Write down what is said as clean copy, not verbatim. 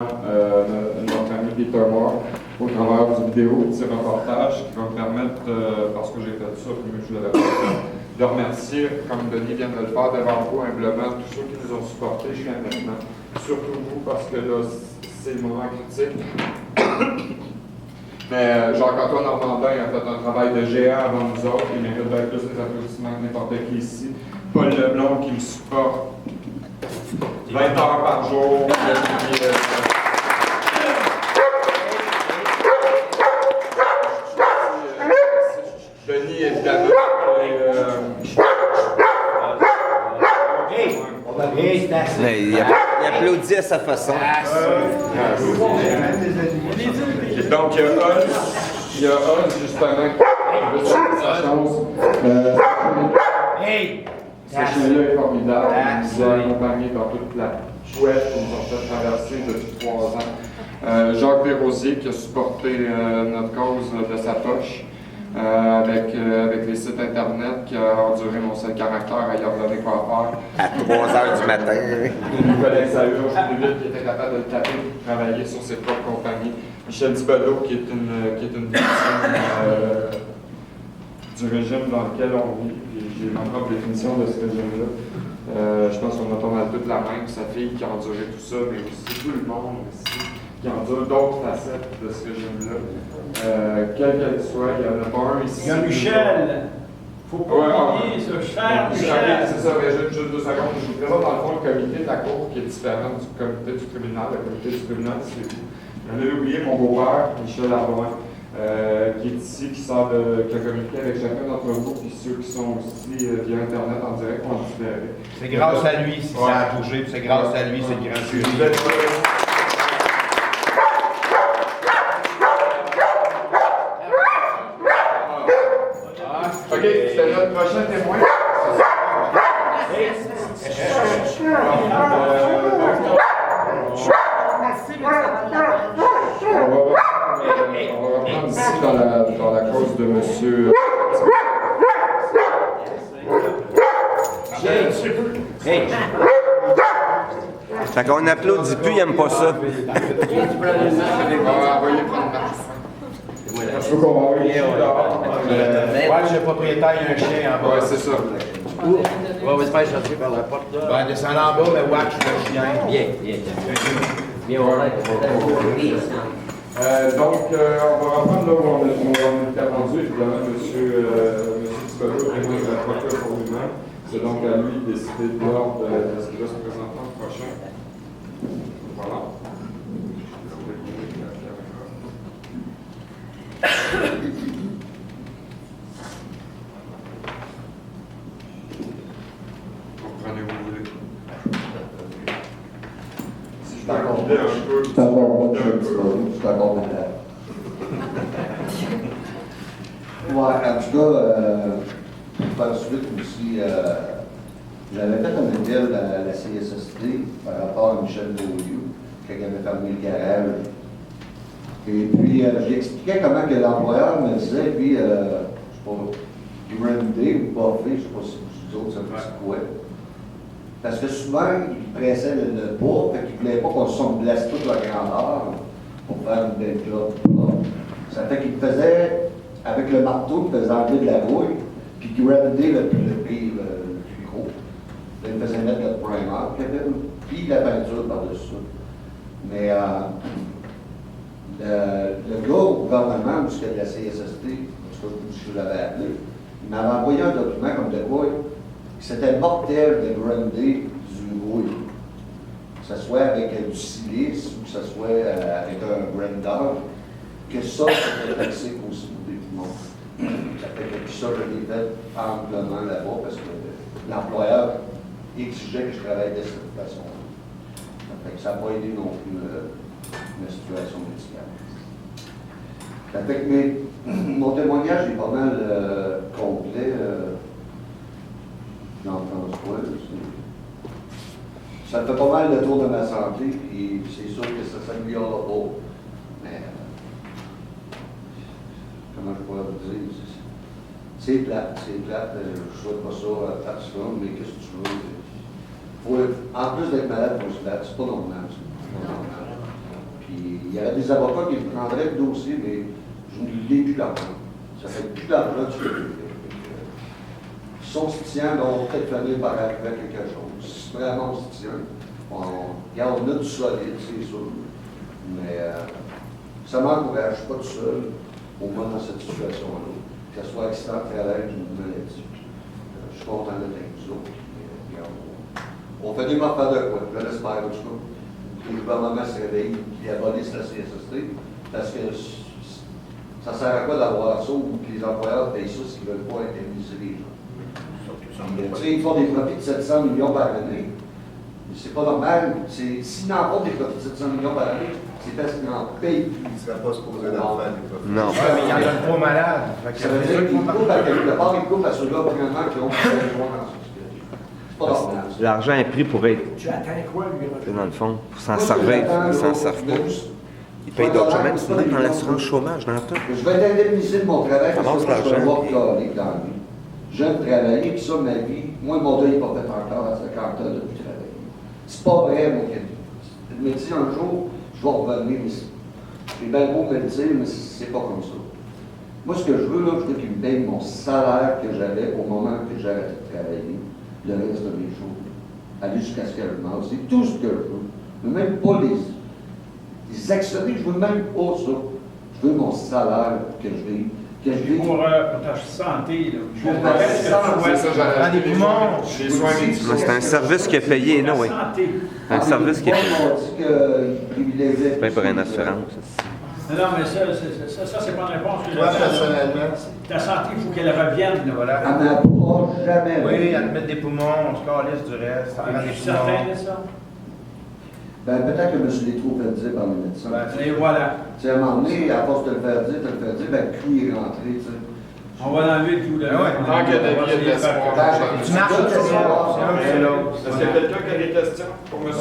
notre ami Peter Moore au travers d'une vidéo, un petit reportage qui va me permettre, parce que j'ai fait ça, puis je l'avais pas fait, de remercier, comme Denis vient de le faire, devant vous humblement tous ceux qui nous ont supportés jusqu'à maintenant. Surtout vous, parce que là, c'est le moment critique. Mais Jacques-Antoine Normandin a fait un travail de géant avant nous autres. Il mérite bien plus des applaudissements que n'importe qui ici. Paul Leblond qui me supporte 20 heures par jour. Denis, évidemment. Il applaudit à sa façon. Donc, il y a Oz, justement, qui veut sa chance. Ce chien-là est formidable. Il nous a accompagnés dans toute la chouette qu'on nous a fait traverser depuis 3 ans. Jacques Desrosiers qui a supporté notre cause de sa poche. Avec les sites internet qui a enduré mon seul caractère à y redonner quoi faire. À 3 heures du matin. Denis Colin Sahure, qui était capable de le taper pour travailler sur ses propres compagnies. Michel Dibelot, qui est une victime du régime dans lequel on vit. J'ai ma propre définition de ce régime-là. Je pense qu'on a pas mal toute la même. Sa fille qui a enduré tout ça, mais aussi tout le monde aussi, qui endure d'autres facettes de ce régime-là. Quelle qu'elle soit, il n'y en a pas un ici. Il y a Michel. Faut pas oublier ce cher Michel. C'est ça, mais juste 2 secondes. Je vous présente dans le fond le comité de la Cour qui est différent du comité du tribunal. Le comité du tribunal, c'est vous. J'en ai oublié mon beau-père, Michel Arloin, qui est ici, qui a communiqué avec chacun d'entre vous, puis ceux qui sont aussi via Internet en direct ou en différé. C'est grâce à lui si ça a bougé, puis c'est grâce à lui, c'est le grand jury. OK, c'est notre prochain témoin. On va reprendre ici dans la cause de monsieur. Fait qu'on n'applaudit plus, il n'aime pas ça. On va envoyer prendre marche. Je veux qu'on va envoyer le chien dehors. Ouais, le propriétaire, il y a un chien en bas. Ouais, c'est ça. On va se faire chercher par la porte là. Ben, descend en bas, mais watch le chien. Bien. Bien, on va Donc, on va reprendre là où on était rendu, évidemment, monsieur Dibelot, témoin de la procure pour lui-même. C'est donc à lui de décider de l'ordre de ce qui va se présenter le prochain. Voilà. Vous prenez où vous voulez. Si je t'accordais un peu. Je t'accorde pas de je t'accorde de la. Ouais, en tout cas, pour faire suite aussi, j'avais fait un appel à la CSST par rapport à Michel Beaulieu, quand il avait fermé le garage. Et puis, j'ai expliqué comment que l'employeur me disait, puis, je sais pas, grindé ou buffé, je sais pas si vous autres, ça me dit quoi. Parce que souvent, il pressait le bois, fait qu'il ne voulait pas qu'on se blesse toute la grandeur pour faire une belle job. Ça fait qu'il faisait, avec le marteau, il faisait enlever de la rouille, puis qu'il grindait le plus gros. Là, il faisait mettre le primer, puis la peinture par-dessus ça. Mais le gars au gouvernement, jusqu'à la CSST, parce que je l'avais appelé, il m'avait envoyé un document comme de quoi c'était mortel de grinder du rouille. Que ce soit avec du silice ou que ce soit avec un grinder, que ça, c'était toxique aussi pour les poumons. Ça fait que ça, je l'ai fait amplement là-bas parce que l'employeur exigeait que je travaille de cette façon-là. Ça n'a pas aidé non plus ma situation médicale. Ça fait que mon témoignage est pas mal complet. Jean-François, ça fait pas mal le tour de ma santé, puis c'est sûr que ça s'améliorera pas. Mais comment je pourrais vous dire? C'est plate, je ne souhaite pas ça à personne, mais qu'est-ce que tu veux? En plus d'être malade, il faut se battre, c'est pas normal. C'est pas normal. y aurait des avocats qui prendraient le dossier, mais je ne l'ai plus d'argent. Ça fait plus d'argent dessus. Si on se tient, on va peut-être finir par arriver à quelque chose. Si vraiment on se tient, on a du solide, c'est sûr. Mais ça m'encourage, pas tout seul, au moins dans cette situation-là. Que ce soit accident de travail ou une maladie. Je suis content d'être avec vous autres. On fait des affaires de quoi? Je l'espère, en tout cas. Que le gouvernement se réveille, qu'il abolisse la CSST, parce que ça sert à quoi d'avoir ça ou que les employeurs payent ça s'ils ne veulent pas indemniser les gens? Ils font des profits de 700 millions par année. C'est pas normal. S'ils n'en font des profits de 700 millions par année, c'est parce qu'ils n'en payent plus. Il ne serait pas supposé d'en faire des profits. Non. Ouais, mais il y en a trop malades. Ça veut dire qu'ils coupent à quelque part, ils coupent à ceux-là vraiment qui ont besoin dans ce situation. C'est pas normal. L'argent est pris pour être, Tu attends quoi, lui? dans le fond, pour s'en servir. Ils s'en servent pas. Ils payent d'autres choses, même sinon dans l'assurance chômage, dans tout. Je vais être indemnisé de mon travail parce Avance que je suis un l'argent. workaholic dans la vie. J'aime travailler, puis ça, ma vie, moi, mon deuil n'est pas fait encore à 50 ans depuis travailler. C'est pas vrai, mon gars. Je me dis un jour, je vais revenir ici. J'ai bien beau me le dire, mais c'est pas comme ça. Moi, ce que je veux, là, je veux qu'ils me payent mon salaire que j'avais au moment que j'ai arrêté de travailler, le reste de mes jours. Aller jusqu'à ce que je mange. C'est tout ce que je veux. Je veux même pas les actionner, je veux même pas ça. Je veux mon salaire que je vis. Pour ta santé, là. Pour ma santé, C'est ça, j'allais Dans des dire, poumons. les soins médicaux. C'est un service qui est payé, non, oui. Santé. Un service qui est payé. On dit qu'ils privilégiaient. C'est pas pour une assurance. Non, mais ça c'est pas une réponse. Toi, personnellement, Ta santé, il faut qu'elle revienne, là, voilà. Elle n'en pourra jamais. Oui, à te mettre des poumons, on se calisse du reste, ça prend des Ah, poumons. Certain de ça? Ben, peut-être que je me suis trop fait dire par les médecins. Et voilà. Tu sais, à un moment donné, à force de le faire dire, ben, le clou est rentré, tu sais. On va l'enlever le clou de Tant qu'il y a des billets de l'espoir. Tu marches sur le C'est c'est l'autre. Est-ce qu'il y a quelqu'un qui a des questions pour M.